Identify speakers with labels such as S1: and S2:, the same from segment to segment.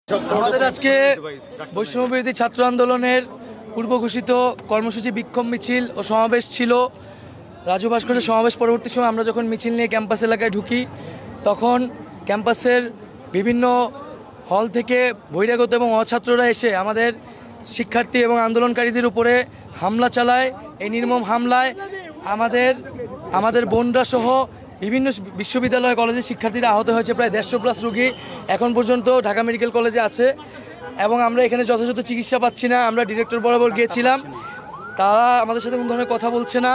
S1: আমাদের আজকে বৈষম্য বিরোধী ছাত্র আন্দোলনের পূর্ব ঘোষিত কর্মসূচি বিক্ষোভ মিছিল ও সমাবেশ ছিল। রাজু ভাস্কর্যের সমাবেশ পরবর্তী সময় আমরা যখন মিছিল নিয়ে ক্যাম্পাস এলাকায় ঢুকি, তখন ক্যাম্পাসের বিভিন্ন হল থেকে বহিরাগত এবং অছাত্ররা এসে আমাদের শিক্ষার্থী এবং আন্দোলনকারীদের উপরে হামলা চালায়। এই নির্মম হামলায় আমাদের বোনরা সহ বিভিন্ন বিশ্ববিদ্যালয় কলেজের শিক্ষার্থীরা আহত হয়েছে। প্রায় 150+ রোগী এখন পর্যন্ত ঢাকা মেডিকেল কলেজে আছে এবং আমরা এখানে যথাযথ চিকিৎসা পাচ্ছি না। আমরা ডিরেক্টর বরাবর গিয়েছিলাম, তারা আমাদের সাথে কোনো ধরনের কথা বলছে না।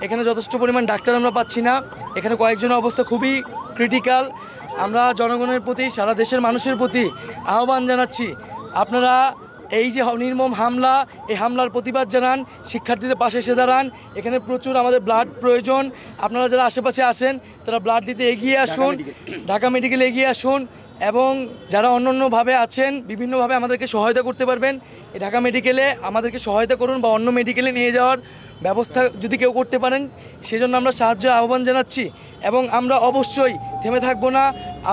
S1: এখানে যথেষ্ট পরিমাণ ডাক্তার আমরা পাচ্ছি না। এখানে কয়েকজনের অবস্থা খুবই ক্রিটিক্যাল। আমরা জনগণের প্রতি, সারা দেশের মানুষের প্রতি আহ্বান জানাচ্ছি, আপনারা এই যে নির্মম হামলা, এই হামলার প্রতিবাদ জানান, শিক্ষার্থীদের পাশে এসে দাঁড়ান। এখানে প্রচুর আমাদের ব্লাড প্রয়োজন। আপনারা যারা আশেপাশে আসেন তারা ব্লাড দিতে এগিয়ে আসুন, ঢাকা মেডিকেলে এগিয়ে আসুন এবং যারা অন্যান্যভাবে আছেন বিভিন্নভাবে আমাদেরকে সহায়তা করতে পারবেন, এই ঢাকা মেডিকেলে আমাদেরকে সহায়তা করুন বা অন্য মেডিকেলে নিয়ে যাওয়ার ব্যবস্থা যদি কেউ করতে পারেন সেজন্য আমরা সাহায্যের আহ্বান জানাচ্ছি। এবং আমরা অবশ্যই থেমে থাকবো না।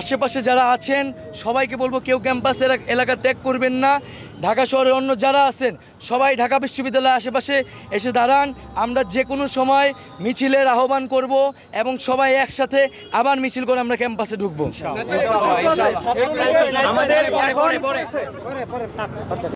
S1: আশেপাশে যারা আছেন সবাইকে বলবো, কেউ ক্যাম্পাস এলাকা ত্যাগ করবেন না। ঢাকা শহরের অন্য যারা আছেন সবাই ঢাকা বিশ্ববিদ্যালয়ের আশেপাশে এসে দাঁড়ান। আমরা যে কোনো সময় মিছিলের আহ্বান করব এবং সবাই একসাথে আবার মিছিল করে আমরা ক্যাম্পাসে ঢুকবো।